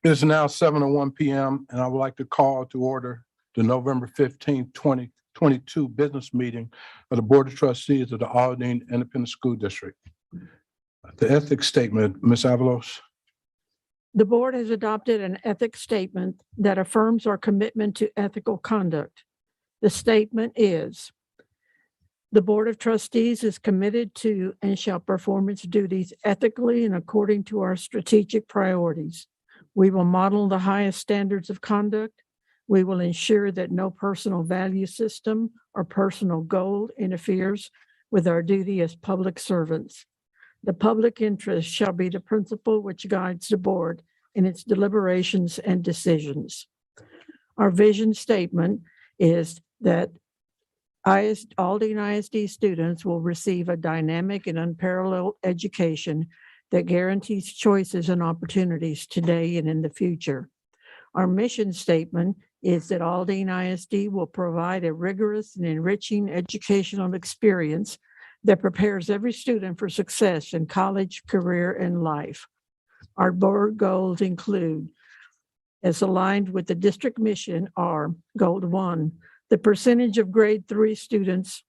It is now 7:01 p.m. and I would like to call to order the November 15th, 2022 business meeting of the Board of Trustees of the Aldine Independent School District. The ethics statement, Ms. Avalos. The board has adopted an ethics statement that affirms our commitment to ethical conduct. The statement is, the Board of Trustees is committed to and shall perform its duties ethically and according to our strategic priorities. We will model the highest standards of conduct. We will ensure that no personal value system or personal goal interferes with our duty as public servants. The public interest shall be the principle which guides the board in its deliberations and decisions. Our vision statement is that Aldine ISD students will receive a dynamic and unparalleled education that guarantees choices and opportunities today and in the future. Our mission statement is that Aldine ISD will provide a rigorous and enriching educational experience that prepares every student for success in college, career, and life. Our board goals include, as aligned with the district mission, are Goal 1, the percentage of grade 3 students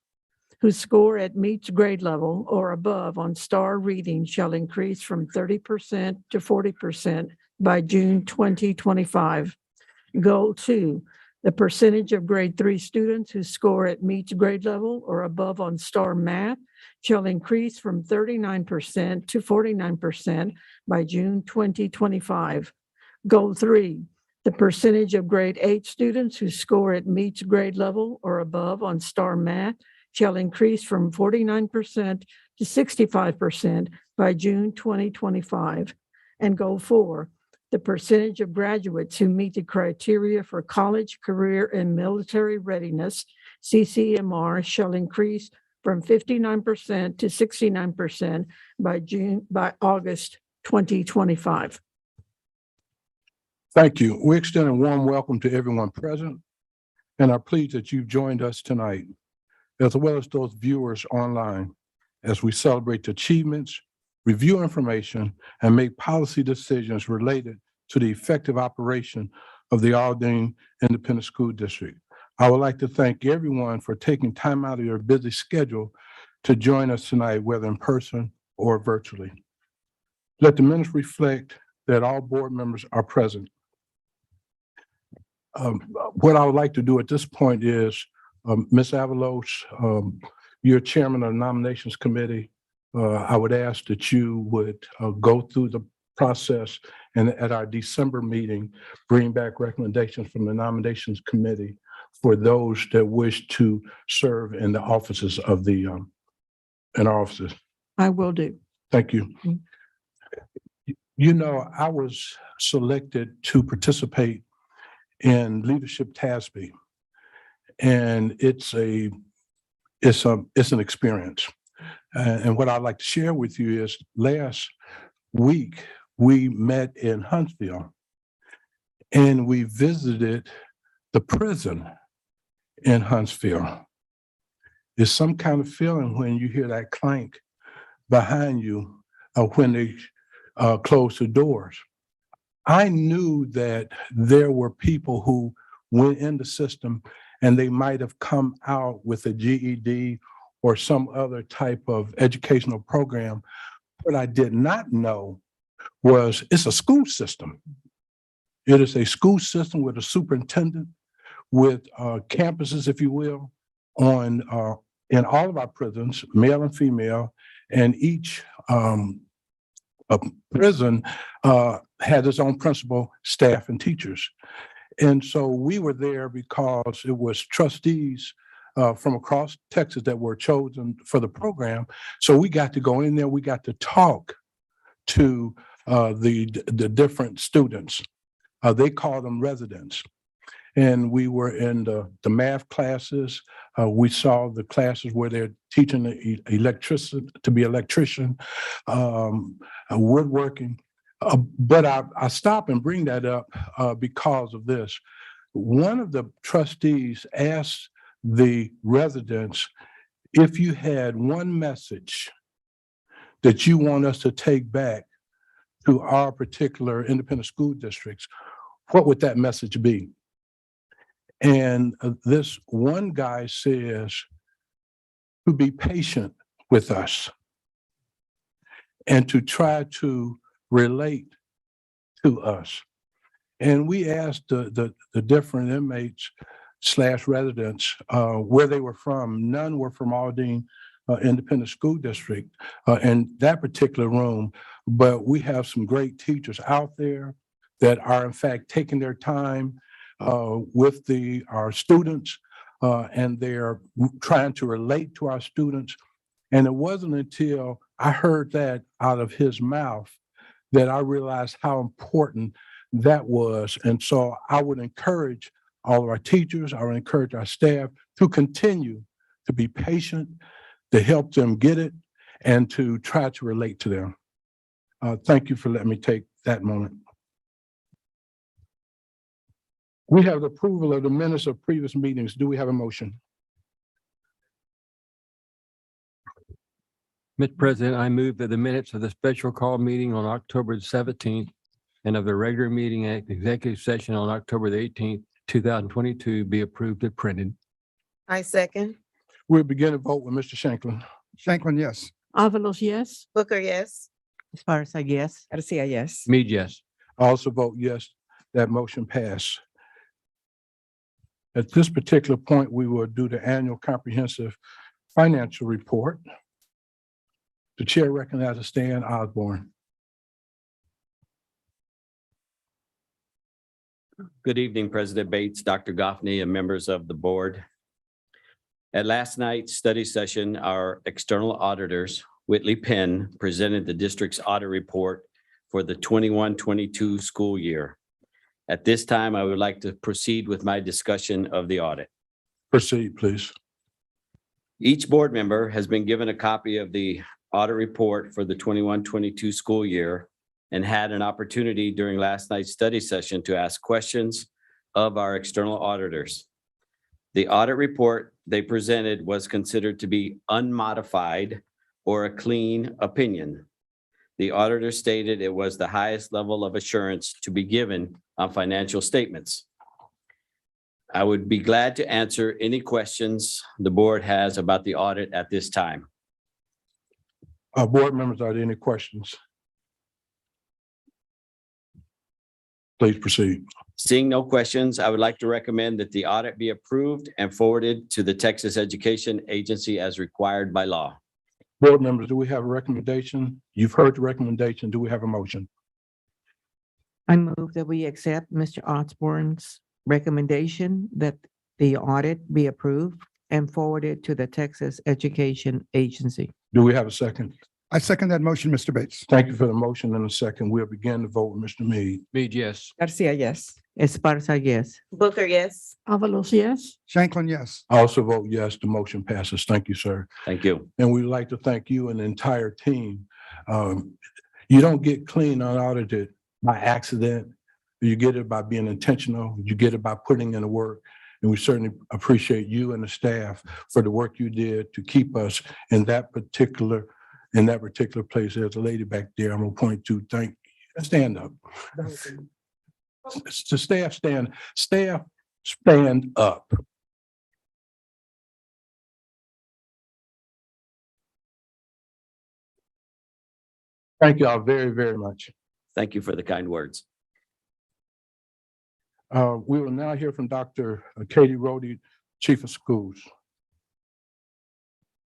who score at meets grade level or above on STAR reading shall increase from 30% to 40% by June 2025. Goal 2, the percentage of grade 3 students who score at meets grade level or above on STAR math shall increase from 39% to 49% by June 2025. Goal 3, the percentage of grade 8 students who score at meets grade level or above on STAR math shall increase from 49% to 65% by June 2025. And Goal 4, the percentage of graduates who meet the criteria for college, career, and military readiness, CCMR, shall increase from 59% to 69% by August 2025. Thank you. We extend a warm welcome to everyone present and are pleased that you've joined us tonight, as well as those viewers online, as we celebrate achievements, review information, and make policy decisions related to the effective operation of the Aldine Independent School District. I would like to thank everyone for taking time out of your busy schedule to join us tonight, whether in person or virtually. Let the minutes reflect that all board members are present. What I would like to do at this point is, Ms. Avalos, you're chairman of the nominations committee. I would ask that you would go through the process and at our December meeting, bring back recommendations from the nominations committee for those that wish to serve in the offices of the, in our offices. I will do. Thank you. You know, I was selected to participate in Leadership TASB, and it's an experience. And what I'd like to share with you is last week we met in Huntsville and we visited the prison in Huntsville. It's some kind of feeling when you hear that clank behind you when they close the doors. I knew that there were people who went in the system and they might have come out with a GED or some other type of educational program. What I did not know was it's a school system. It is a school system with a superintendent, with campuses, if you will, on in all of our prisons, male and female, and each prison had its own principal, staff, and teachers. And so we were there because it was trustees from across Texas that were chosen for the program. So we got to go in there, we got to talk to the different students. They call them residents. And we were in the math classes. We saw the classes where they're teaching the electrician to be electrician, woodworking. But I stop and bring that up because of this. One of the trustees asked the residents if you had one message that you want us to take back to our particular independent school districts, what would that message be? And this one guy says to be patient with us and to try to relate to us. And we asked the different inmates / residents where they were from. None were from Aldine Independent School District in that particular room, but we have some great teachers out there that are in fact taking their time with our students and they're trying to relate to our students. And it wasn't until I heard that out of his mouth that I realized how important that was. And so I would encourage all of our teachers, I would encourage our staff to continue to be patient, to help them get it, and to try to relate to them. Thank you for letting me take that moment. We have the approval of the minutes of previous meetings. Do we have a motion? Mr. President, I move that the minutes of the special call meeting on October 17th and of the regular meeting and executive session on October 18th, 2022 be approved and printed. I second. We'll begin to vote with Mr. Shanklin. Shanklin, yes. Avalos, yes. Booker, yes. Esparza, yes. Garcia, yes. Mead, yes. I also vote yes, that motion passed. At this particular point, we will do the annual comprehensive financial report. The chair recognizes Stan Osborne. Good evening, President Bates, Dr. Goffney, and members of the board. At last night's study session, our external auditors, Whitley Penn, presented the district's audit report for the 21-22 school year. At this time, I would like to proceed with my discussion of the audit. Proceed, please. Each board member has been given a copy of the audit report for the 21-22 school year and had an opportunity during last night's study session to ask questions of our external auditors. The audit report they presented was considered to be unmodified or a clean opinion. The auditor stated it was the highest level of assurance to be given on financial statements. I would be glad to answer any questions the board has about the audit at this time. Board members, are there any questions? Please proceed. Seeing no questions, I would like to recommend that the audit be approved and forwarded to the Texas Education Agency as required by law. Board members, do we have a recommendation? You've heard the recommendation. Do we have a motion? I move that we accept Mr. Osborne's recommendation that the audit be approved and forwarded to the Texas Education Agency. Do we have a second? I second that motion, Mr. Bates. Thank you for the motion and a second. We'll begin to vote with Mr. Mead. Mead, yes. Garcia, yes. Esparza, yes. Booker, yes. Avalos, yes. Shanklin, yes. I also vote yes, the motion passes. Thank you, sir. Thank you. And we'd like to thank you and the entire team. You don't get clean unaudited by accident. You get it by being intentional. You get it by putting in the work. And we certainly appreciate you and the staff for the work you did to keep us in that particular place. There's a lady back there I'm gonna point to. Stand up. The staff stand up. Thank you all very, very much. Thank you for the kind words. We will now hear from Dr. Katie Rhodey, Chief of Schools.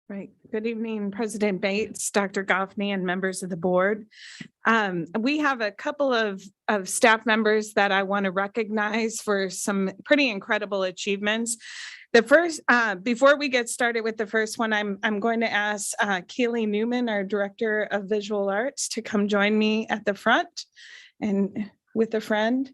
Right. Good evening, President Bates, Dr. Goffney, and members of the board. We have a couple of staff members that I want to recognize for some pretty incredible achievements. The first, before we get started with the first one, I'm going to ask Keely Newman, our Director of Visual Arts, to come join me at the front and with a friend.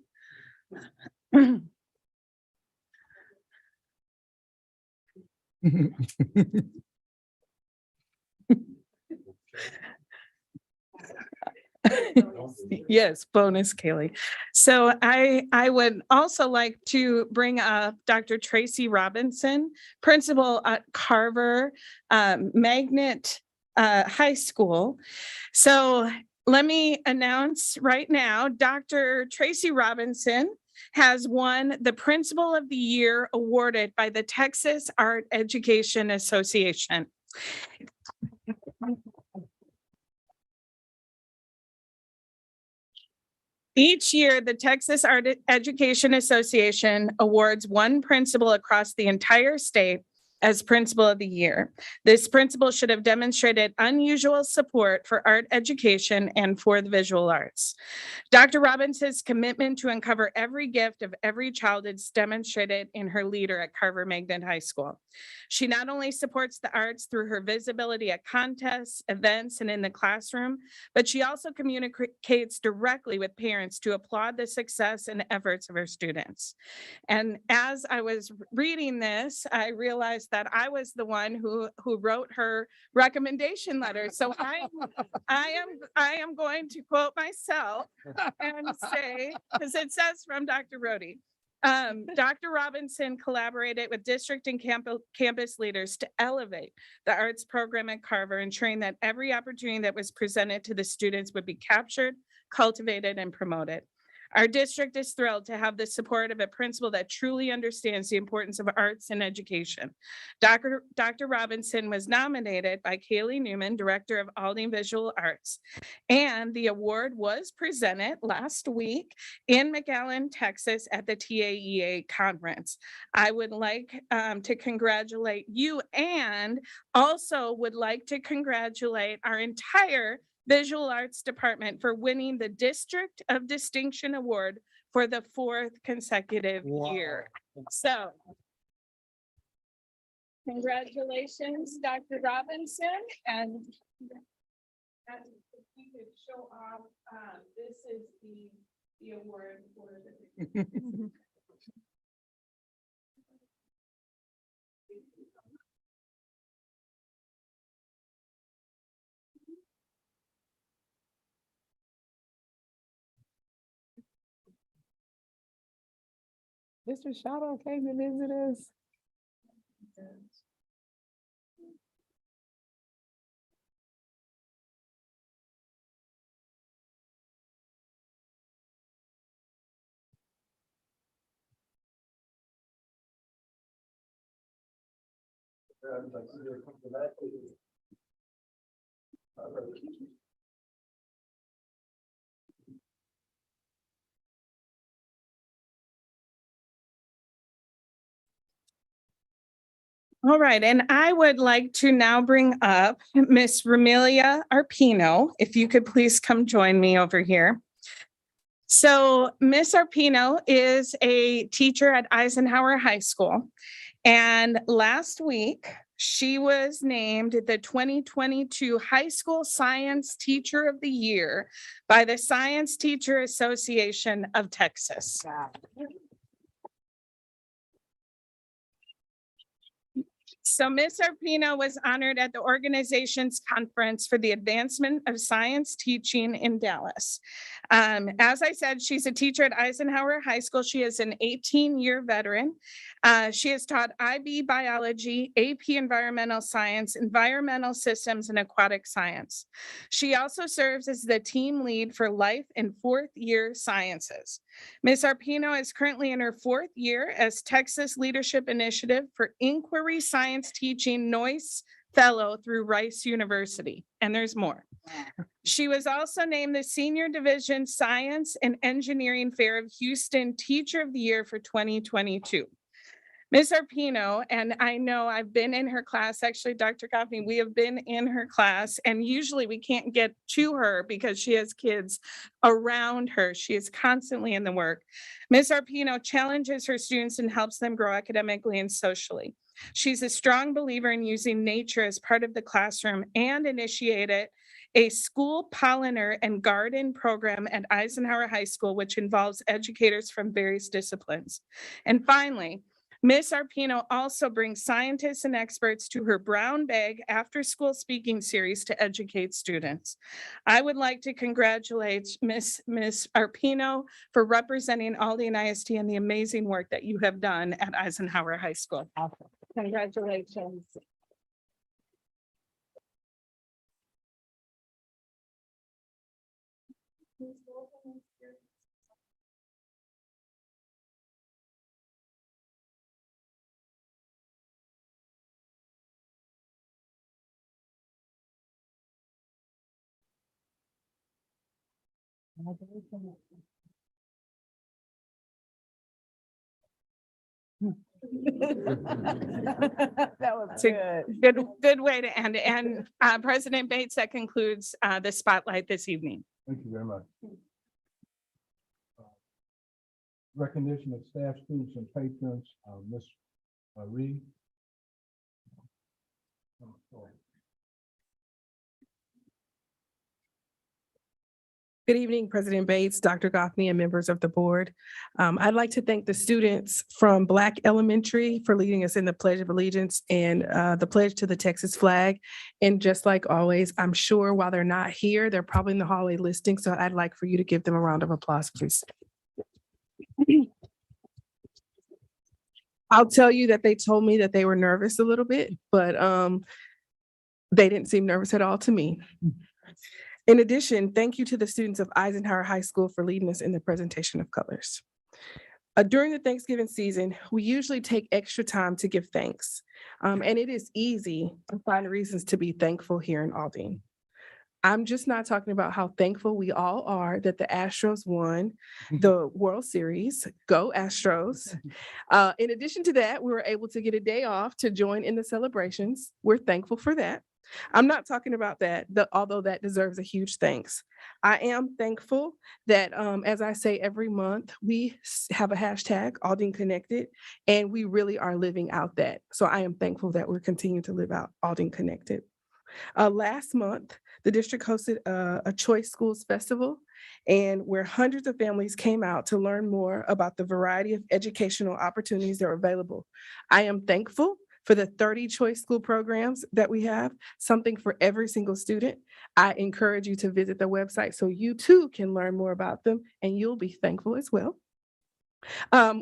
Yes, bonus, Kaylee. So I would also like to bring up Dr. Tracy Robinson, principal at Carver Magnet High School. So let me announce right now, Dr. Tracy Robinson has won the Principal of the Year awarded by the Texas Art Education Association. Each year, the Texas Art Education Association awards one principal across the entire state as Principal of the Year. This principal should have demonstrated unusual support for art education and for the visual arts. Dr. Robinson's commitment to uncover every gift of every child is demonstrated in her leader at Carver Magnet High School. She not only supports the arts through her visibility at contests, events, and in the classroom, but she also communicates directly with parents to applaud the success and efforts of her students. And as I was reading this, I realized that I was the one who wrote her recommendation letter. So I am going to quote myself and say, because it says from Dr. Rohde, Dr. Robinson collaborated with district and campus leaders to elevate the arts program at Carver, ensuring that every opportunity that was presented to the students would be captured, cultivated, and promoted. Our district is thrilled to have the support of a principal that truly understands the importance of arts and education. Dr. Robinson was nominated by Kaylee Newman, Director of Aldine Visual Arts, and the award was presented last week in McAllen, Texas at the TAEA conference. I would like to congratulate you and also would like to congratulate our entire Visual Arts Department for winning the District of Distinction Award for the 4th consecutive year. So congratulations, Dr. Robinson. And if you could show off, this is the award for the Mr. Shadow came to visit us. All right, and I would like to now bring up Miss Romelia Arpino, if you could please come join me over here. So Miss Arpino is a teacher at Eisenhower High School. And last week, she was named the 2022 High School Science Teacher of the Year by the Science Teacher Association of Texas. So Ms. Arpino was honored at the organization's conference for the advancement of science teaching in Dallas. As I said, she's a teacher at Eisenhower High School. She is an 18-year veteran. She has taught IB biology, AP environmental science, environmental systems, and aquatic science. She also serves as the team lead for life and 4th year sciences. Ms. Arpino is currently in her 4th year as Texas Leadership Initiative for Inquiry Science Teaching Noyce Fellow through Rice University, and there's more. She was also named the Senior Division Science and Engineering Fair of Houston Teacher of the Year for 2022. Ms. Arpino, and I know I've been in her class, actually, Dr. Goffney, we have been in her class, and usually we can't get to her because she has kids around her. She is constantly in the work. Ms. Arpino challenges her students and helps them grow academically and socially. She's a strong believer in using nature as part of the classroom and initiated a school pollinator and garden program at Eisenhower High School, which involves educators from various disciplines. And finally, Ms. Arpino also brings scientists and experts to her Brown Bag after-school speaking series to educate students. I would like to congratulate Ms. Arpino for representing Aldine ISD and the amazing work that you have done at Eisenhower High School. Congratulations. Good way to end it. And President Bates, that concludes the spotlight this evening. Thank you very much. Recognition of staff, students, and patrons, Ms. Reed. Good evening, President Bates, Dr. Goffney, and members of the board. I'd like to thank the students from Black Elementary for leading us in the Pledge of Allegiance and the pledge to the Texas flag. And just like always, I'm sure while they're not here, they're probably in the hallway listening. So I'd like for you to give them a round of applause, please. I'll tell you that they told me that they were nervous a little bit, but they didn't seem nervous at all to me. In addition, thank you to the students of Eisenhower High School for leading us in the presentation of colors. During the Thanksgiving season, we usually take extra time to give thanks. And it is easy to find reasons to be thankful here in Aldine. I'm just not talking about how thankful we all are that the Astros won the World Series. Go Astros. In addition to that, we were able to get a day off to join in the celebrations. We're thankful for that. I'm not talking about that, although that deserves a huge thanks. I am thankful that, as I say every month, we have a hashtag, Aldine Connected, and we really are living out that. So I am thankful that we're continuing to live out Aldine Connected. Last month, the district hosted a Choice Schools Festival, and where hundreds of families came out to learn more about the variety of educational opportunities that are available. I am thankful for the 30 choice school programs that we have, something for every single student. I encourage you to visit the website so you too can learn more about them, and you'll be thankful as well.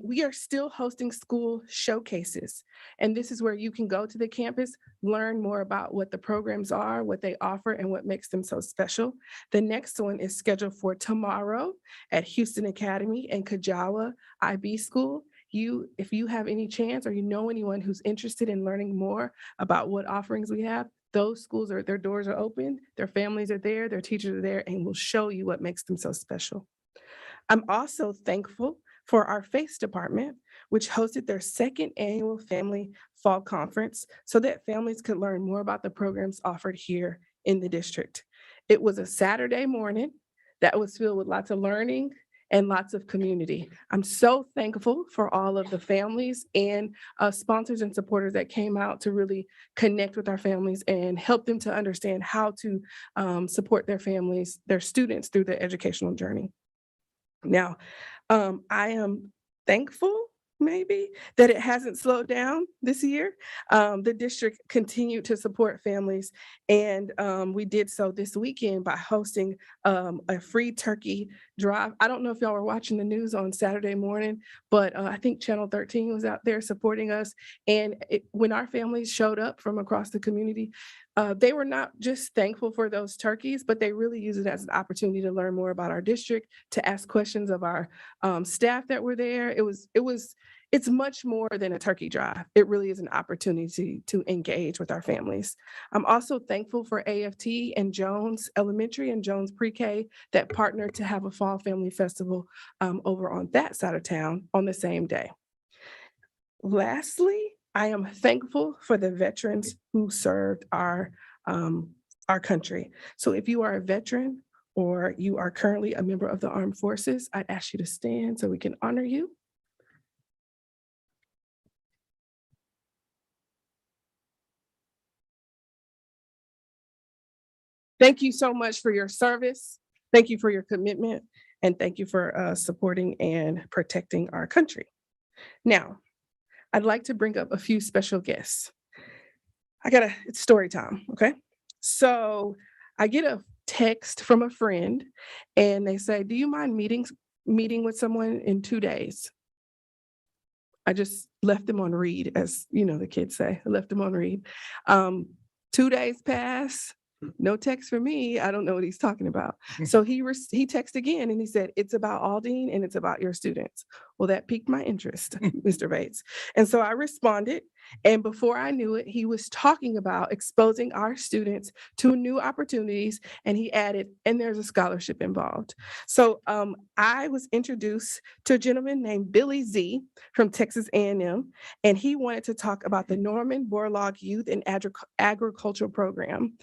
We are still hosting school showcases, and this is where you can go to the campus, learn more about what the programs are, what they offer, and what makes them so special. The next one is scheduled for tomorrow at Houston Academy and Kajawa IB School. If you have any chance or you know anyone who's interested in learning more about what offerings we have, those schools their doors are open, their families are there, their teachers are there, and will show you what makes them so special. I'm also thankful for our FACE department, which hosted their second annual Family Fall Conference so that families could learn more about the programs offered here in the district. It was a Saturday morning that was filled with lots of learning and lots of community. I'm so thankful for all of the families and sponsors and supporters that came out to really connect with our families and help them to understand how to support their families, their students through their educational journey. Now, I am thankful maybe that it hasn't slowed down this year. The district continued to support families, and we did so this weekend by hosting a free turkey drive. I don't know if y'all were watching the news on Saturday morning, but I think Channel 13 was out there supporting us. And when our families showed up from across the community, they were not just thankful for those turkeys, but they really used it as an opportunity to learn more about our district, to ask questions of our staff that were there. It's much more than a turkey drive. It really is an opportunity to engage with our families. I'm also thankful for AFT and Jones Elementary and Jones Pre-K that partnered to have a Fall Family Festival over on that side of town on the same day. Lastly, I am thankful for the veterans who served our country. So if you are a veteran or you are currently a member of the armed forces, I'd ask you to stand so we can honor you. Thank you so much for your service. Thank you for your commitment, and thank you for supporting and protecting our country. Now, I'd like to bring up a few special guests. It's story time, okay? So I get a text from a friend and they say, do you mind meeting with someone in 2 days? I just left them on read, as you know, the kids say, I left them on read. 2 days pass, no text from me. I don't know what he's talking about. So he texted again and he said, it's about Aldine and it's about your students. Well, that piqued my interest, Mr. Bates. And so I responded And before I knew it, he was talking about exposing our students to new opportunities. And he added, and there's a scholarship involved. So I was introduced to a gentleman named Billy Z from Texas A&M, and he wanted to talk about the Norman Borlaug Youth and Agricultural Program.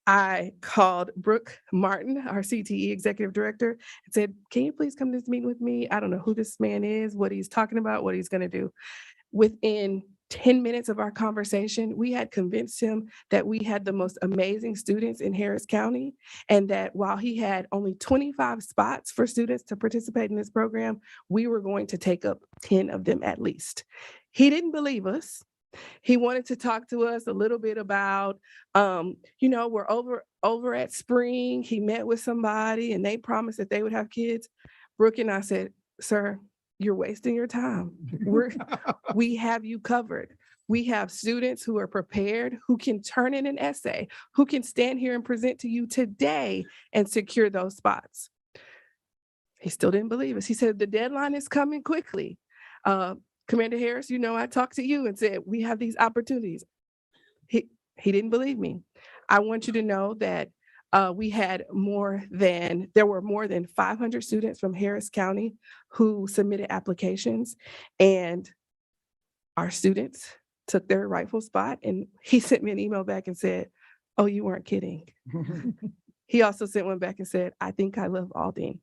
I called Brooke Martin, our CTE executive director, and said, can you please come to this meeting with me? I don't know who this man is, what he's talking about, what he's going to do. Within 10 minutes of our conversation, we had convinced him that we had the most amazing students in Harris County, and that while he had only 25 spots for students to participate in this program, we were going to take up 10 of them at least. He didn't believe us. He wanted to talk to us a little bit about, we're over at Spring. He met with somebody and they promised that they would have kids. Brooke and I said, sir, you're wasting your time. We have you covered. We have students who are prepared, who can turn in an essay, who can stand here and present to you today and secure those spots. He still didn't believe us. He said, the deadline is coming quickly. Commander Harris, I talked to you and said, we have these opportunities. He didn't believe me. I want you to know that there were more than 500 students from Harris County who submitted applications, and our students took their rightful spot. And he sent me an email back and said, oh, you weren't kidding. He also sent one back and said, I think I love Aldine.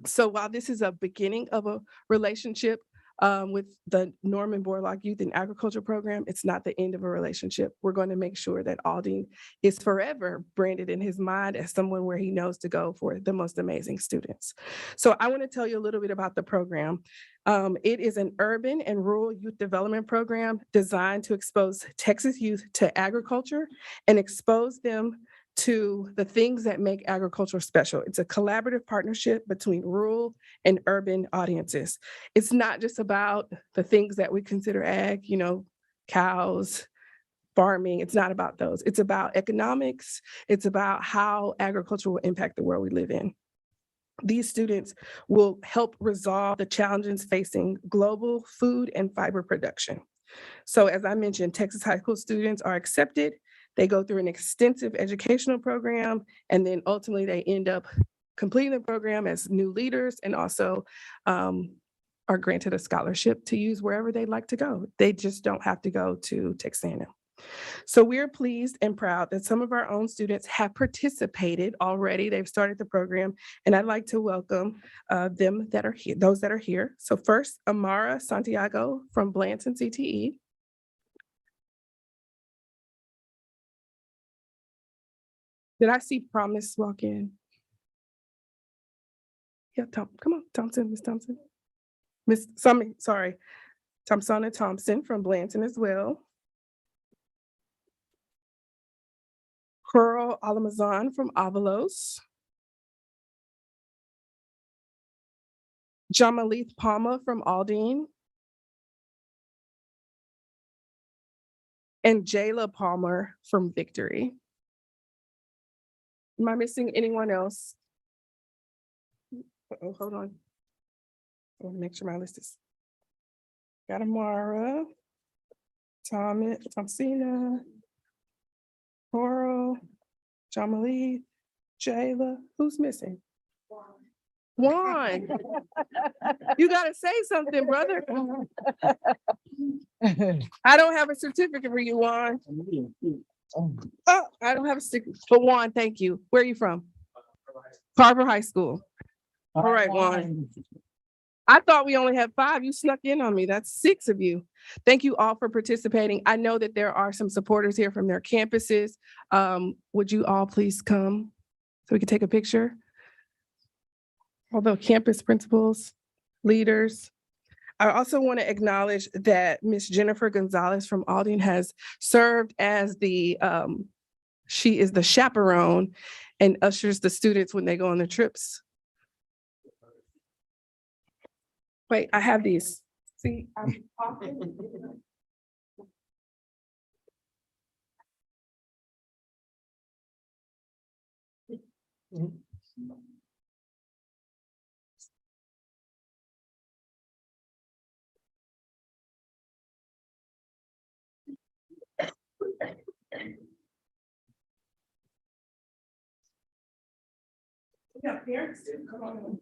So while this is a beginning of a relationship with the Norman Borlaug Youth and Agriculture Program, it's not the end of a relationship. We're going to make sure that Aldine is forever branded in his mind as someone where he knows to go for the most amazing students. So I want to tell you a little bit about the program. It is an urban and rural youth development program designed to expose Texas youth to agriculture and expose them to the things that make agriculture special. It's a collaborative partnership between rural and urban audiences. It's not just about the things that we consider ag, cows, farming. It's not about those. It's about economics. It's about how agriculture will impact the world we live in. These students will help resolve the challenges facing global food and fiber production. So as I mentioned, Texas high school students are accepted. They go through an extensive educational program, and then ultimately they end up completing the program as new leaders, and also are granted a scholarship to use wherever they'd like to go. They just don't have to go to Texas A&M. So we're pleased and proud that some of our own students have participated already. They've started the program, and I'd like to welcome them that are here, those that are here. So first, Amara Santiago from Blanton CTE. Did I see Promise walk in? Yeah, come on, Thompson, Miss Thompson. Thompsona Thompson from Blanton as well. Coral Alamazan from Avalos. Jamalith Palma from Aldine. And Jayla Palmer from Victory. Am I missing anyone else? Uh-oh, hold on. I want to make sure my list is. Got Amara, Thompsina, Coral, Jamalee, Jayla. Who's missing? Juan. You gotta say something, brother. I don't have a certificate for you, Juan. Oh, I don't have a sticker. But Juan, thank you. Where are you from? Carver High School. All right, Juan. I thought we only had 5. You snuck in on me. That's 6 of you. Thank you all for participating. I know that there are some supporters here from their campuses. Would you all please come so we can take a picture? Although campus principals, leaders. I also want to acknowledge that Miss Jennifer Gonzalez from Aldine has served as she is the chaperone and ushers the students when they go on their trips. Wait, I have these. See, I'm talking. Yeah, parents do, come on.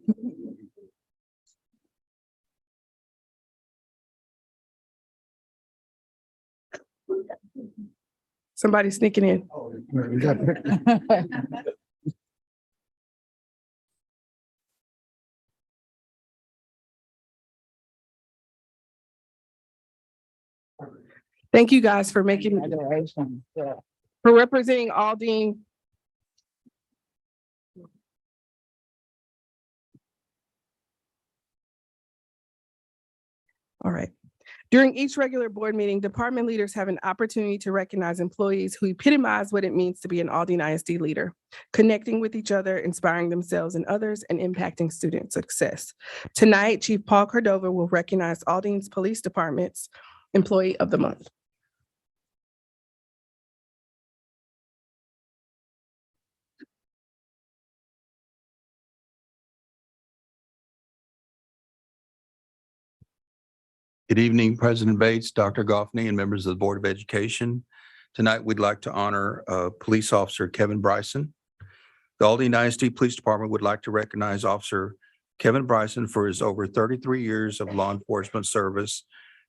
Somebody sneaking in. We got- Thank you guys for making, for representing Aldine. All right. During each regular board meeting, department leaders have an opportunity to recognize employees who epitomize what it means to be an Aldine ISD leader, connecting with each other, inspiring themselves and others, and impacting student success. Tonight, Chief Paul Cordova will recognize Aldine's Police Department's Employee of the Month. Good evening, President Bates, Dr. Goffney, and members of the Board of Education. Tonight, we'd like to honor Police Officer Kevin Bryson. The Aldine ISD Police Department would like to recognize Officer Kevin Bryson for his over 33 years of law enforcement service,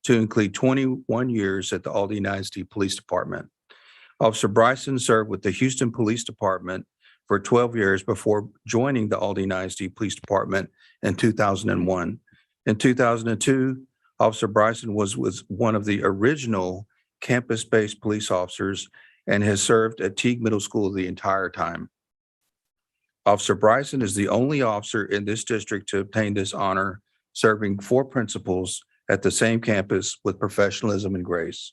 to include 21 years at the Aldine ISD Police Department. Officer Bryson served with the Houston Police Department for 12 years before joining the Aldine ISD Police Department in 2001. In 2002, Officer Bryson was one of the original campus-based police officers and has served at Teague Middle School the entire time. Officer Bryson is the only officer in this district to obtain this honor, serving 4 principals at the same campus with professionalism and grace.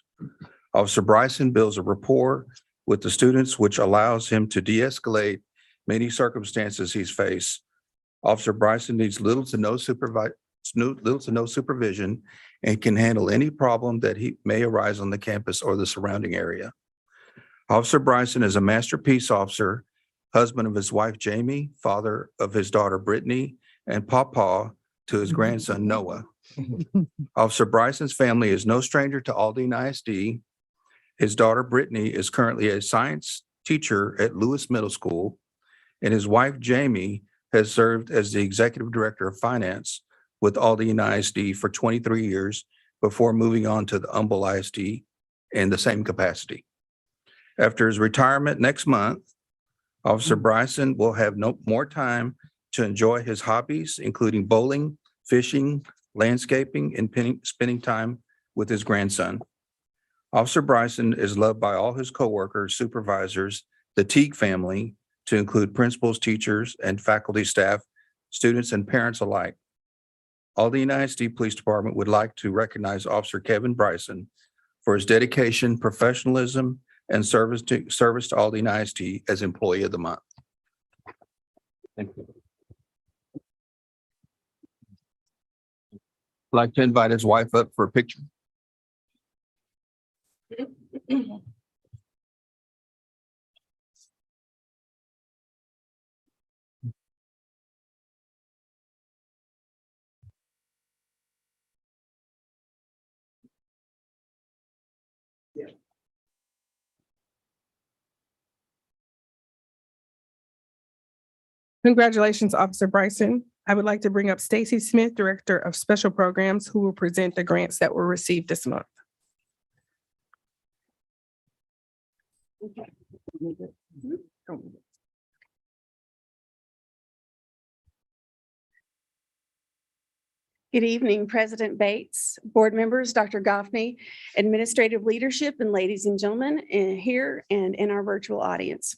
Officer Bryson builds a rapport with the students, which allows him to de-escalate many circumstances he's faced. Officer Bryson needs little to no supervision and can handle any problem that may arise on the campus or the surrounding area. Officer Bryson is a master peace officer, husband of his wife Jamie, father of his daughter Brittany, and pawpaw to his grandson Noah. Officer Bryson's family is no stranger to Aldine ISD. His daughter Brittany is currently a science teacher at Lewis Middle School, and his wife Jamie has served as the executive director of finance with Aldine ISD for 23 years before moving on to the Humble ISD in the same capacity. After his retirement next month, Officer Bryson will have no more time to enjoy his hobbies, including bowling, fishing, landscaping, and spending time with his grandson. Officer Bryson is loved by all his coworkers, supervisors, the Teague family, to include principals, teachers, and faculty staff, students, and parents alike. Aldine ISD Police Department would like to recognize Officer Kevin Bryson for his dedication, professionalism, and service to Aldine ISD as Employee of the Month. Thank you. I'd like to invite his wife up for a picture. Congratulations, Officer Bryson. I would like to bring up Stacy Smith, Director of Special Programs, who will present the grants that were received this month. Good evening, President Bates, board members, Dr. Goffney, administrative leadership, and ladies and gentlemen here and in our virtual audience.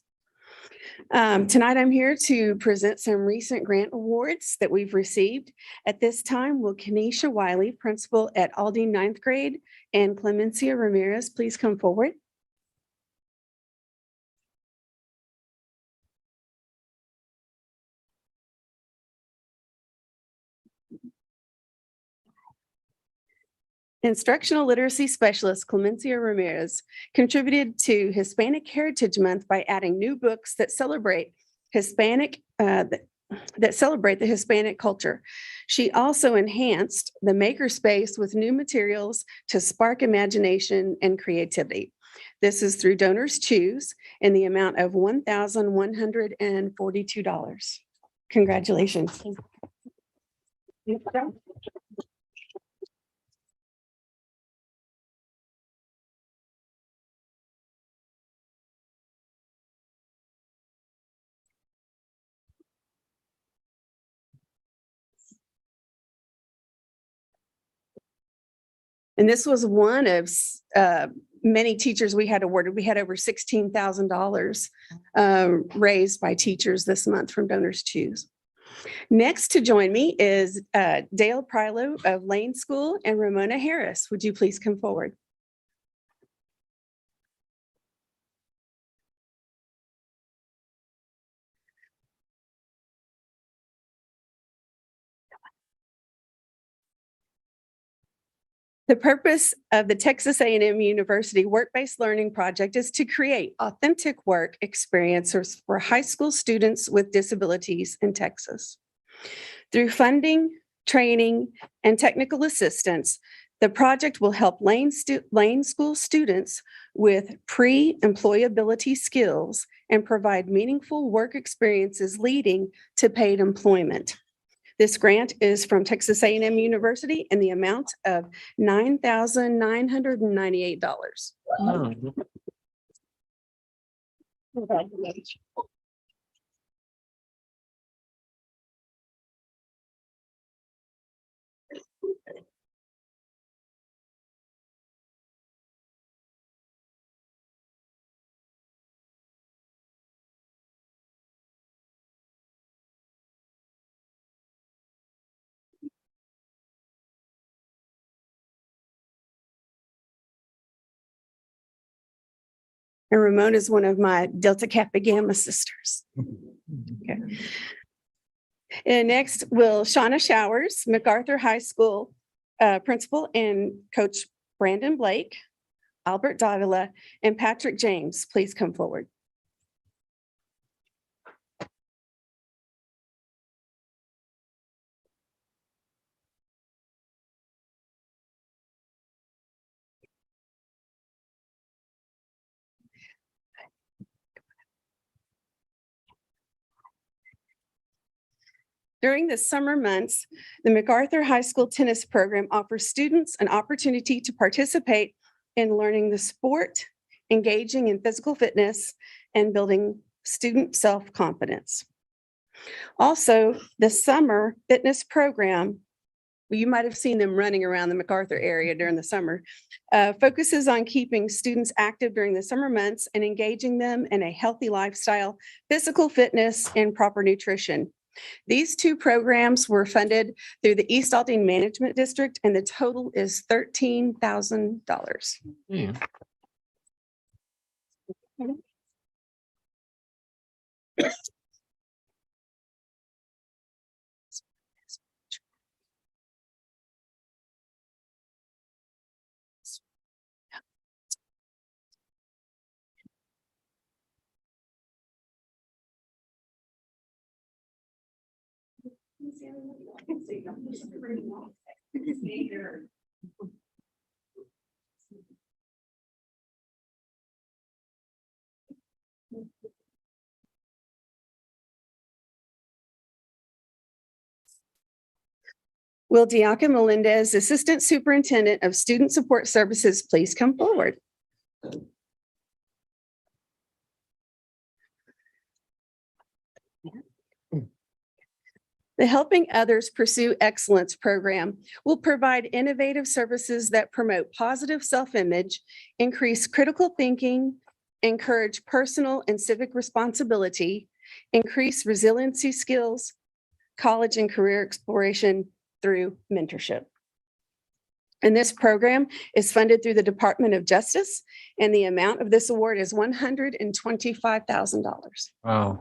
Tonight, I'm here to present some recent grant awards that we've received. At this time, will Kenesha Wiley, principal at Aldine 9th grade, and Clemencia Ramirez, please come forward. Instructional literacy specialist Clemencia Ramirez contributed to Hispanic Heritage Month by adding new books that celebrate the Hispanic culture. She also enhanced the makerspace with new materials to spark imagination and creativity. This is through Donors Choose in the amount of $1,142. Congratulations. And this was one of many teachers we had awarded. We had over $16,000 raised by teachers this month from Donors Choose. Next to join me is Dale Prylo of Lane School and Ramona Harris. Would you please come forward? The purpose of the Texas A&M University Work-Based Learning Project is to create authentic work experiences for high school students with disabilities in Texas. Through funding, training, and technical assistance, the project will help Lane School students with pre-employability skills and provide meaningful work experiences leading to paid employment. This grant is from Texas A&M University in the amount of $9,998. And Ramona is one of my Delta Kappa Gamma sisters. Okay. And next will Shauna Showers, MacArthur High School principal, and Coach Brandon Blake, Albert Davila, and Patrick James. Please come forward. During the summer months, the MacArthur High School tennis program offers students an opportunity to participate in learning the sport, engaging in physical fitness, and building student self-confidence. Also, the summer fitness program, you might have seen them running around the MacArthur area during the summer, focuses on keeping students active during the summer months and engaging them in a healthy lifestyle, physical fitness, and proper nutrition. These two programs were funded through the East Aldine Management District, and the total is $13,000. Yeah. Will Diaca Melendez, Assistant Superintendent of Student Support Services, please come forward? The Helping Others Pursue Excellence program will provide innovative services that promote positive self-image, increase critical thinking, encourage personal and civic responsibility, increase resiliency skills, college and career exploration through mentorship. And this program is funded through the Department of Justice, and the amount of this award is $125,000. Wow.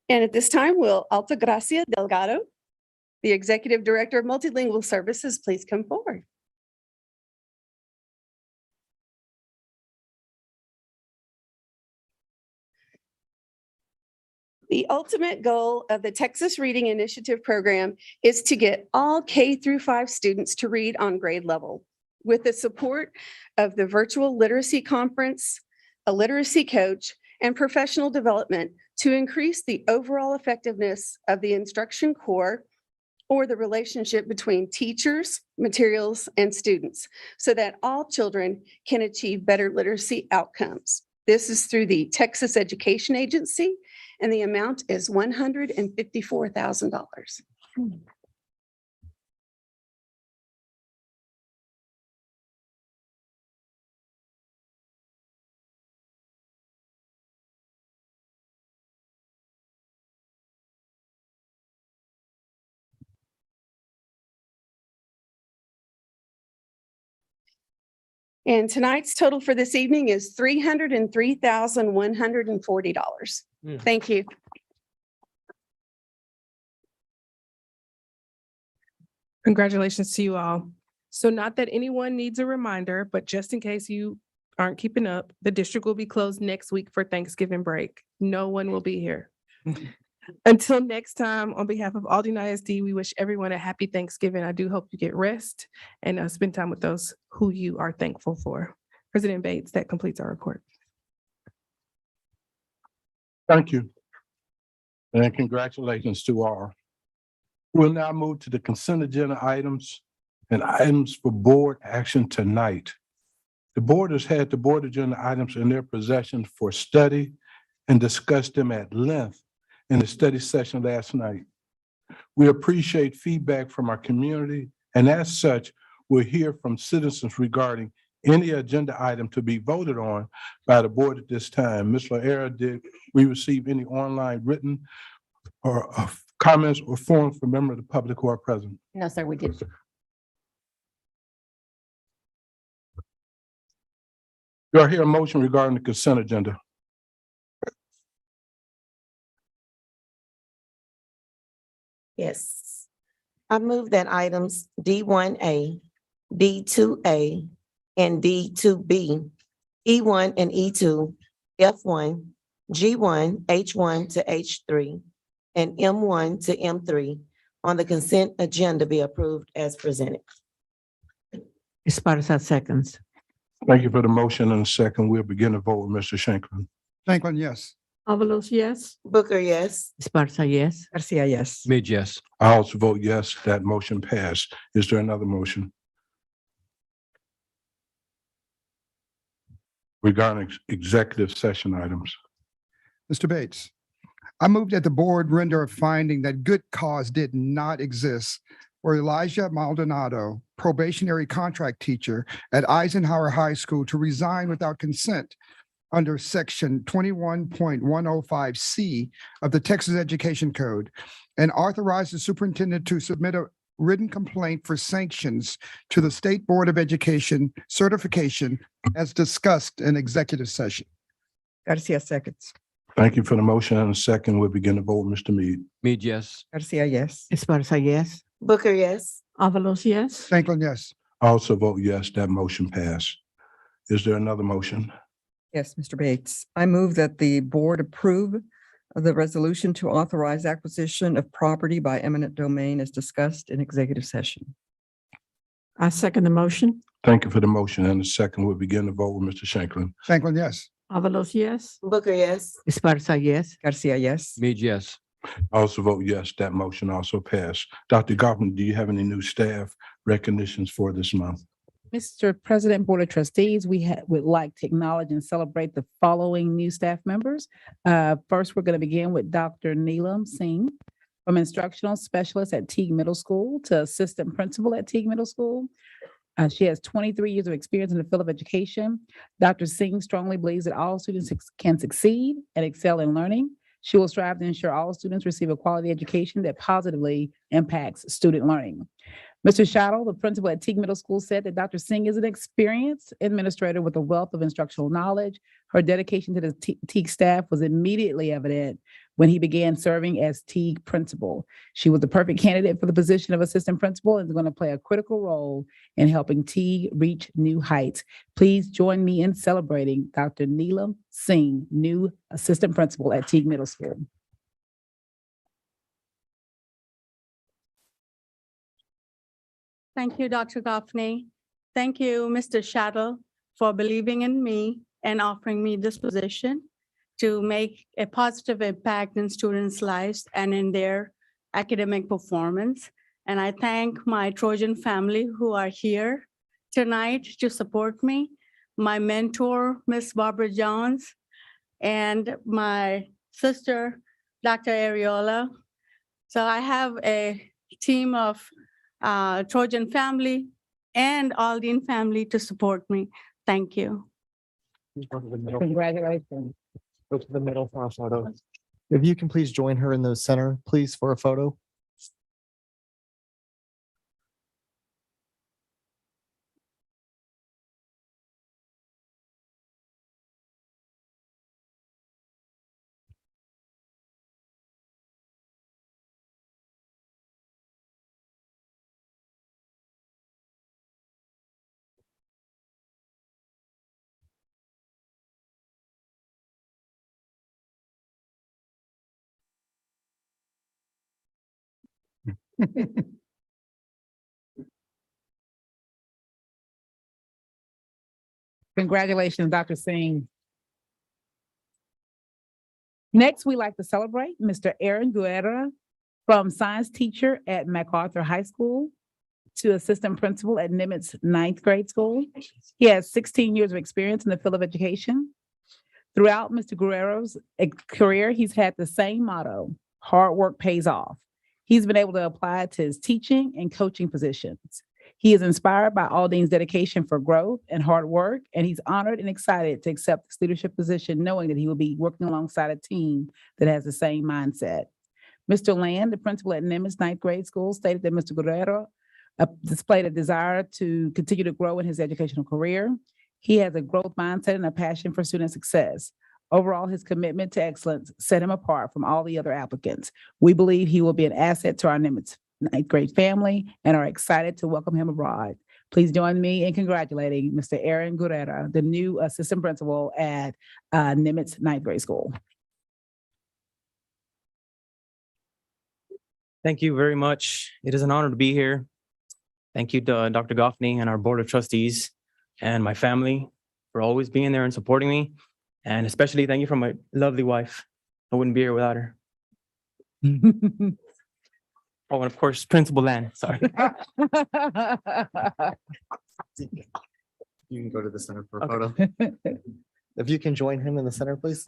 And at this time, will Altagracia Delgado, the Executive Director of Multilingual Services, please come forward? The ultimate goal of the Texas Reading Initiative program is to get all K through 5 students to read on grade level. With the support of the virtual literacy conference, a literacy coach, and professional development to increase the overall effectiveness of the instruction core or the relationship between teachers, materials, and students, so that all children can achieve better literacy outcomes. This is through the Texas Education Agency, and the amount is $154,000. And tonight's total for this evening is $303,140. Thank you. Congratulations to you all. So not that anyone needs a reminder, but just in case you aren't keeping up, the district will be closed next week for Thanksgiving break. No one will be here. Until next time, on behalf of Aldine ISD, we wish everyone a happy Thanksgiving. I do hope you get rest and spend time with those who you are thankful for. President Bates, that completes our report. Thank you. And congratulations to all. We'll now move to the consent agenda items and items for board action tonight. The board has had the board agenda items in their possession for study and discussed them at length in the study session last night. We appreciate feedback from our community, and as such, we'll hear from citizens regarding any agenda item to be voted on by the board at this time. Ms. LaEra, did we receive any online written or comments or forums from members of the public who are present? No, sir, we did. Do I hear a motion regarding the consent agenda? Yes. I move that items D1A, D2A, and D2B, E1 and E2, F1, G1, H1 to H3, and M1 to M3 on the consent agenda be approved as presented. Esparza seconds. Thank you for the motion and the second. We'll begin to vote with Mr. Shanklin. Shanklin, yes. Avalos, yes. Booker, yes. Esparza, yes. Garcia, yes. Mid, yes. I also vote yes, that motion passed. Is there another motion? Regarding executive session items. Mr. Bates, I move that the board render a finding that good cause did not exist for Elijah Maldonado, probationary contract teacher at Eisenhower High School, to resign without consent under section 21.105C of the Texas Education Code, and authorize the superintendent to submit a written complaint for sanctions to the State Board of Education certification as discussed in executive session. Garcia seconds. Thank you for the motion and the second. We'll begin to vote, Mr. Mead. Mid, yes. Garcia, yes. Esparza, yes. Booker, yes. Avalos, yes. Shanklin, yes. I also vote yes, that motion passed. Is there another motion? Yes, Mr. Bates. I move that the board approve the resolution to authorize acquisition of property by eminent domain as discussed in executive session. I second the motion. Thank you for the motion and the second. We'll begin to vote with Mr. Shanklin. Shanklin, yes. Avalos, yes. Booker, yes. Esparza, yes. Garcia, yes. Mid, yes. I also vote yes, that motion also passed. Dr. Goffman, do you have any new staff recognitions for this month? Mr. President, Board of Trustees, we would like to acknowledge and celebrate the following new staff members. First, we're going to begin with Dr. Neelam Singh, from instructional specialist at Teague Middle School to assistant principal at Teague Middle School. She has 23 years of experience in the field of education. Dr. Singh strongly believes that all students can succeed and excel in learning. She will strive to ensure all students receive a quality education that positively impacts student learning. Mr. Shuttle, the principal at Teague Middle School, said that Dr. Singh is an experienced administrator with a wealth of instructional knowledge. Her dedication to the Teague staff was immediately evident when he began serving as Teague principal. She was the perfect candidate for the position of assistant principal and is going to play a critical role in helping Teague reach new heights. Please join me in celebrating Dr. Neelam Singh, new assistant principal at Teague Middle School. Thank you, Dr. Goffney. Thank you, Mr. Shadow, for believing in me and offering me this position to make a positive impact in students' lives and in their academic performance. And I thank my Trojan family who are here tonight to support me, my mentor, Miss Barbara Jones, and my sister, Dr. Ariola. So I have a team of Trojan family and Aldine family to support me. Thank you. Congratulations. Go to the middle for a photo. If you can please join her in the center, please, for a photo. Congratulations, Dr. Singh. Next, we like to celebrate Mr. Aaron Guerra from science teacher at MacArthur High School to assistant principal at Nimitz ninth grade school. He has 16 years of experience in the field of education. Throughout Mr. Guerrero's career, he's had the same motto: hard work pays off. He's been able to apply it to his teaching and coaching positions. He is inspired by Aldine's dedication for growth and hard work, and he's honored and excited to accept this leadership position, knowing that he will be working alongside a team that has the same mindset. Mr. Land, the principal at Nimitz ninth grade school, stated that Mr. Guerrero displayed a desire to continue to grow in his educational career. He has a growth mindset and a passion for student success. Overall, his commitment to excellence set him apart from all the other applicants. We believe he will be an asset to our Nimitz ninth grade family and are excited to welcome him abroad. Please join me in congratulating Mr. Aaron Guerrero, the new assistant principal at Nimitz ninth grade school. Thank you very much. It is an honor to be here. Thank you to Dr. Goffney and our Board of Trustees and my family for always being there and supporting me. And especially thank you for my lovely wife. I wouldn't be here without her. Oh, and of course, Principal Lan, sorry. You can go to the center for a Okay. photo. If you can join him in the center, please.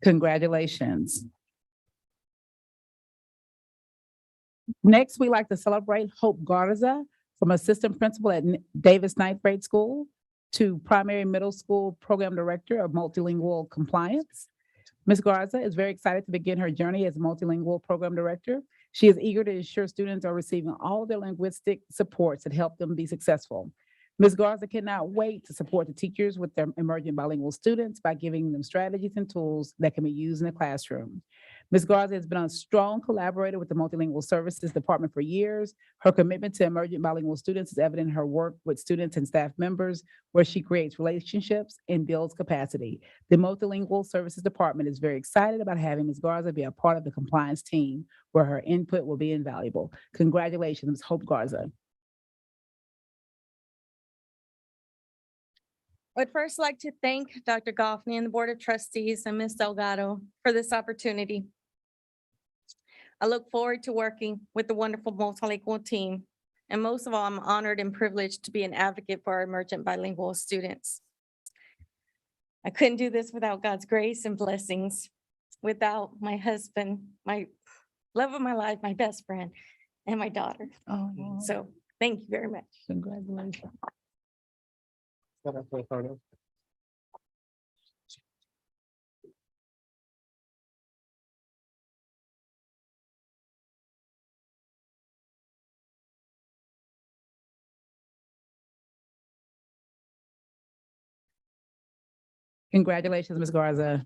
Congratulations. Next, we like to celebrate Hope Garza from assistant principal at Davis ninth grade school to primary middle school program director of multilingual compliance. Ms. Garza is very excited to begin her journey as multilingual program director. She is eager to ensure students are receiving all their linguistic supports that help them be successful. Ms. Garza cannot wait to support the teachers with their emerging bilingual students by giving them strategies and tools that can be used in the classroom. Ms. Garza has been a strong collaborator with the Multilingual Services Department for years. Her commitment to emerging bilingual students is evident in her work with students and staff members, where she creates relationships and builds capacity. The Multilingual Services Department is very excited about having Ms. Garza be a part of the compliance team, where her input will be invaluable. Congratulations, Ms. Hope Garza. I'd first like to thank Dr. Goffney and the Board of Trustees and Ms. Delgado for this opportunity. I look forward to working with the wonderful multilingual team. And most of all, I'm honored and privileged to be an advocate for our emergent bilingual students. I couldn't do this without God's grace and blessings, without my husband, my love of my life, my best friend, and my daughter. Oh, So thank you very much. congratulations. Center for a photo. Congratulations, Ms. Garza.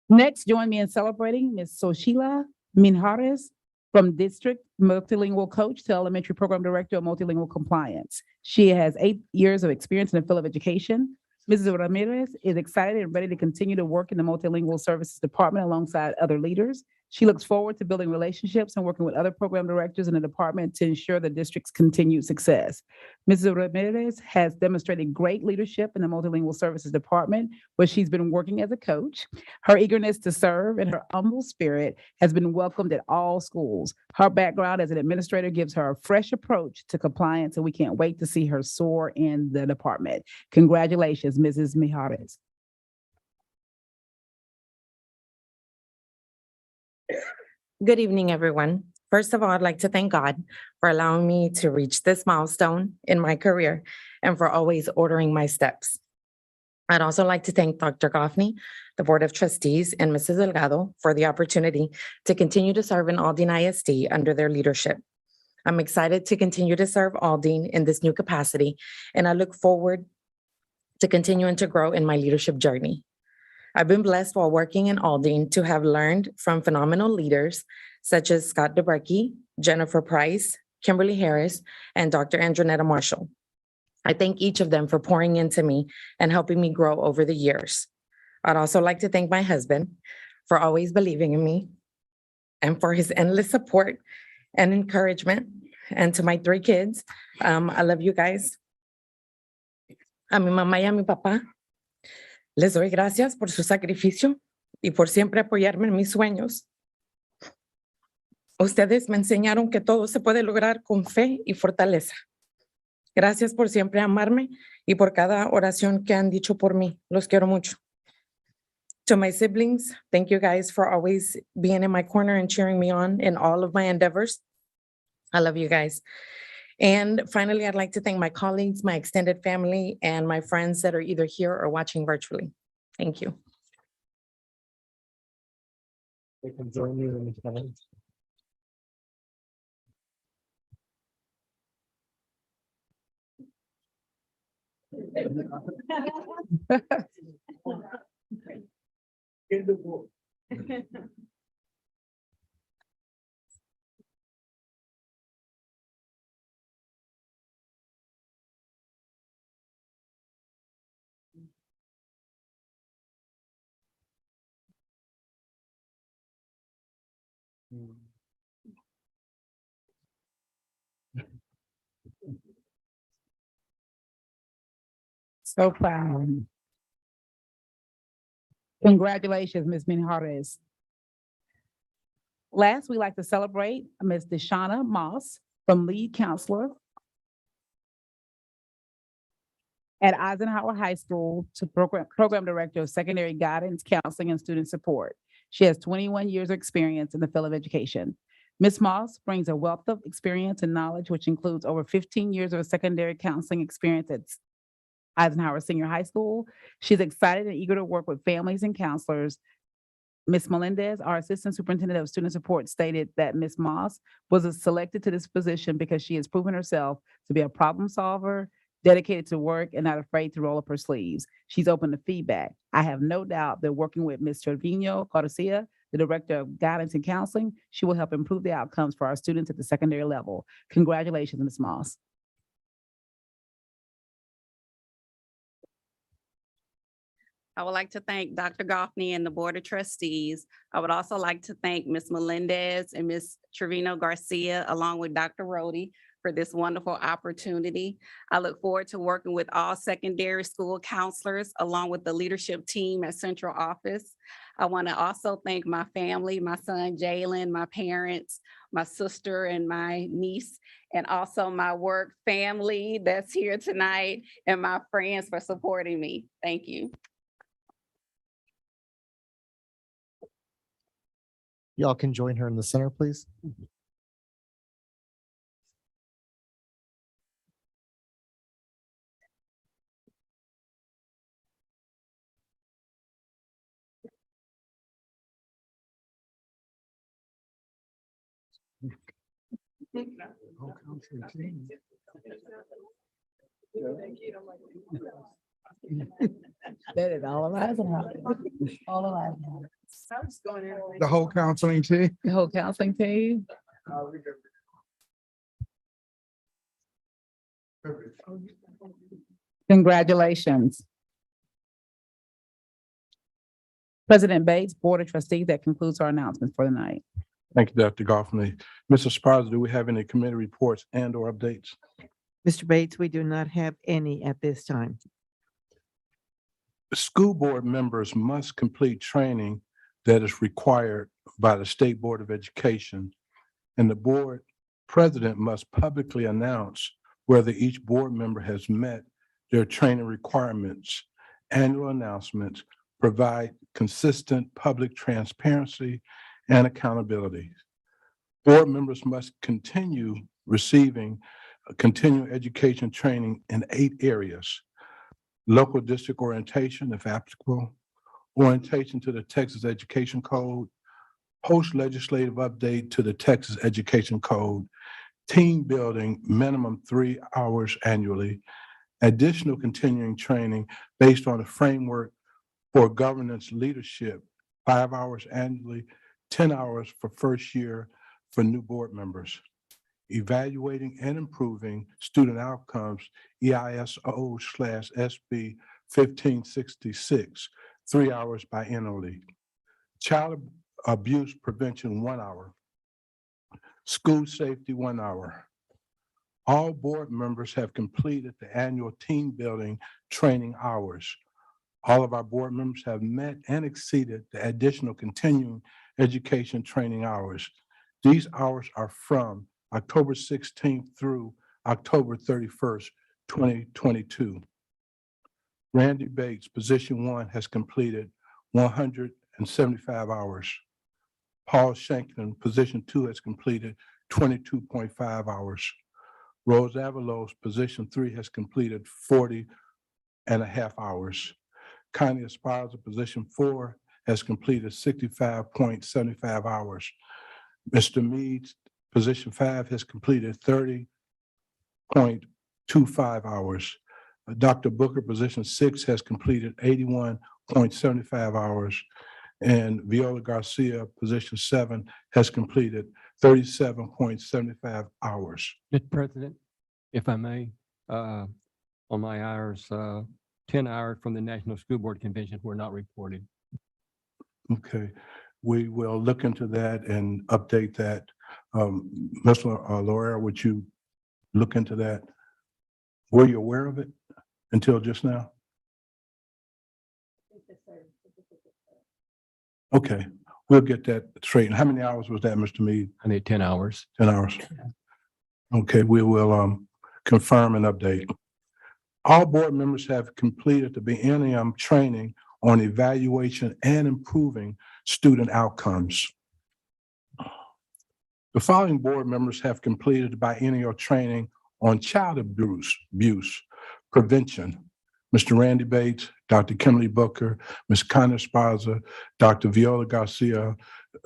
Next, join me in celebrating Ms. Soshila Minhares from District Multilingual Coach to Elementary Program Director of Multilingual Compliance. She has 8 years of experience in the field of education. Mrs. Ramirez is excited and ready to continue to work in the Multilingual Services Department alongside other leaders. She looks forward to building relationships and working with other program directors in the department to ensure the district's continued success. Mrs. Ramirez has demonstrated great leadership in the Multilingual Services Department, where she's been working as a coach. Her eagerness to serve and her humble spirit has been welcomed at all schools. Her background as an administrator gives her a fresh approach to compliance, and we can't wait to see her soar in the department. Congratulations, Mrs. Mijares. Good evening, everyone. First of all, I'd like to thank God for allowing me to reach this milestone in my career and for always ordering my steps. I'd also like to thank Dr. Goffney, the Board of Trustees, and Mrs. Delgado for the opportunity to continue to serve in Aldine ISD under their leadership. I'm excited to continue to serve Aldine in this new capacity, and I look forward to continuing to grow in my leadership journey. I've been blessed while working in Aldine to have learned from phenomenal leaders such as Scott DeBrecke, Jennifer Price, Kimberly Harris, and Dr. Andronetta Marshall. I thank each of them for pouring into me and helping me grow over the years. I'd also like to thank my husband for always believing in me and for his endless support and encouragement. And to my 3 kids, I love you guys. A mi mamá y a mi papá, les doy gracias por su sacrificio y por siempre apoyarme en mis sueños. Ustedes me enseñaron que todo se puede lograr con fe y fortaleza. Gracias por siempre amarme y por cada oración que han dicho por mí. Los quiero mucho. To my siblings, thank you guys for always being in my corner and cheering me on in all of my endeavors. I love you guys. And finally, I'd like to thank my colleagues, my extended family, and my friends that are either here or watching virtually. Thank you. They can join you in the center. So proud. Congratulations, Ms. Minhares. Last, we'd like to celebrate Ms. Deshauna Moss from lead counselor at Eisenhower High School to program director of secondary guidance, counseling, and student support. She has 21 years of experience in the field of education. Ms. Moss brings a wealth of experience and knowledge, which includes over 15 years of secondary counseling experience at Eisenhower Senior High School. She's excited and eager to work with families and counselors. Ms. Melendez, our Assistant Superintendent of Student Support, stated that Ms. Moss was selected to this position because she has proven herself to be a problem solver, dedicated to work, and not afraid to roll up her sleeves. She's open to feedback. I have no doubt that working with Ms. Trevino Garcia, the Director of Guidance and Counseling, she will help improve the outcomes for our students at the secondary level. Congratulations, Ms. Moss. I would like to thank Dr. Goffney and the Board of Trustees. I would also like to thank Ms. Melendez and Ms. Trevino Garcia, along with Dr. Rhodey, for this wonderful opportunity. I look forward to working with all secondary school counselors, along with the leadership team at Central Office. I want to also thank my family, my son Jalen, my parents, my sister and my niece, and also my work family that's here tonight, and my friends for supporting me. Thank you. Y'all can join her in the center, please. That is all of Eisenhower. All of Eisenhower. The whole counseling team. The whole counseling team. Congratulations. President Bates, Board of Trustees, that concludes our announcements for the night. Thank you, Dr. Goffney. Mr. Sparza, do we have any committee reports and or updates? Mr. Bates, we do not have any at this time. School board members must complete training that is required by the State Board of Education, and the board president must publicly announce whether each board member has met their training requirements. Annual announcements provide consistent public transparency and accountability. Board members must continue receiving continuing education training in 8 areas: local district orientation, if applicable, orientation to the Texas Education Code, post-legislative update to the Texas Education Code, team building, minimum 3 hours annually, additional continuing training based on a framework for governance leadership, 5 hours annually, 10 hours for first year for new board members. Evaluating and improving student outcomes, EISO/SB 1566, 3 hours biannually. Child abuse prevention, 1 hour. School safety, 1 hour. All board members have completed the annual team building training hours. All of our board members have met and exceeded the additional continuing education training hours. These hours are from October 16th through October 31st, 2022. Randy Bates, position 1, has completed 175 hours. Paul Shanklin, position 2, has completed 22.5 hours. Rose Avalos, position 3, has completed 40.5 hours. Connie Esparza, position 4, has completed 65.75 hours. Mr. Mead, position 5, has completed 30.25 hours. Dr. Booker, position 6, has completed 81.75 hours. And Viola Garcia, position 7, has completed 37.75 hours. Mr. President, if I may, on my hours, 10 hours from the National School Board Convention were not reported. Okay, we will look into that and update that. Mr. Laura, would you look into that? Were you aware of it until just now? Okay, we'll get that straight. And how many hours was that, Mr. Mead? I need 10 hours. 10 hours. Okay, we will confirm and update. All board members have completed the biennium training on evaluation and improving student outcomes. The following board members have completed the biennial training on child abuse prevention: Mr. Randy Bates, Dr. Kimberly Booker, Ms. Connie Esparza, Dr. Viola Garcia,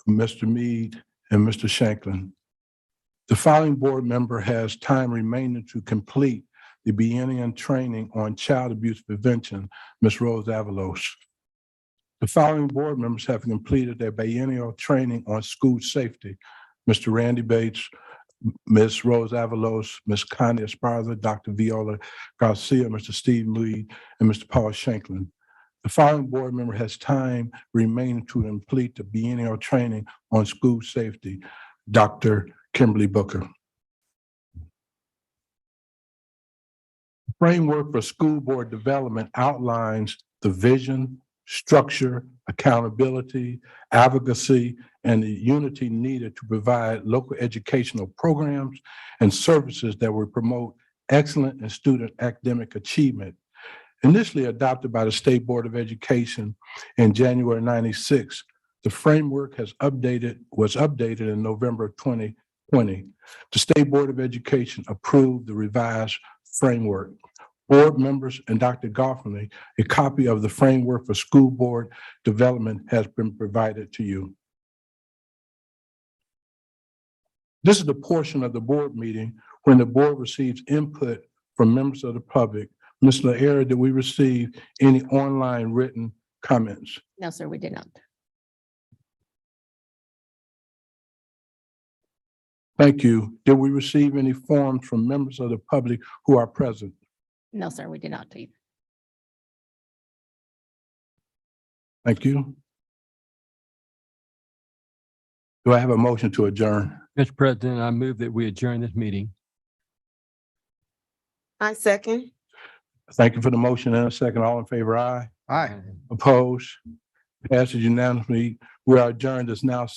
Mr. Mead, and Mr. Shanklin. The following board member has time remaining to complete the biennial training on child abuse prevention: Ms. Rose Avalos. The following board members have completed their biennial training on school safety: Mr. Randy Bates, Ms. Rose Avalos, Ms. Connie Esparza, Dr. Viola Garcia, Mr. Steve Mead, and Mr. Paul Shanklin. The following board member has time remaining to complete the biennial training on school safety: Dr. Kimberly Booker. Framework for school board development outlines the vision, structure, accountability, advocacy, and the unity needed to provide local educational programs and services that will promote excellent and student academic achievement. Initially adopted by the State Board of Education in January '96, the framework was updated in November 2020. The State Board of Education approved the revised framework. Board members and Dr. Goffney, a copy of the framework for school board development has been provided to you. This is the portion of the board meeting when the board receives input from members of the public Ms. LaEra, did we receive any online written comments? No, sir, we did not. Thank you. Did we receive any forms from members of the public who are present? No, sir, we did not either. Thank you. Do I have a motion to adjourn? Mr. President, I move that we adjourn this meeting. I second. Thank you for the motion and a second. All in favor, aye. Aye. Opposed? Passes unanimously. We are adjourned. It's now 7:00.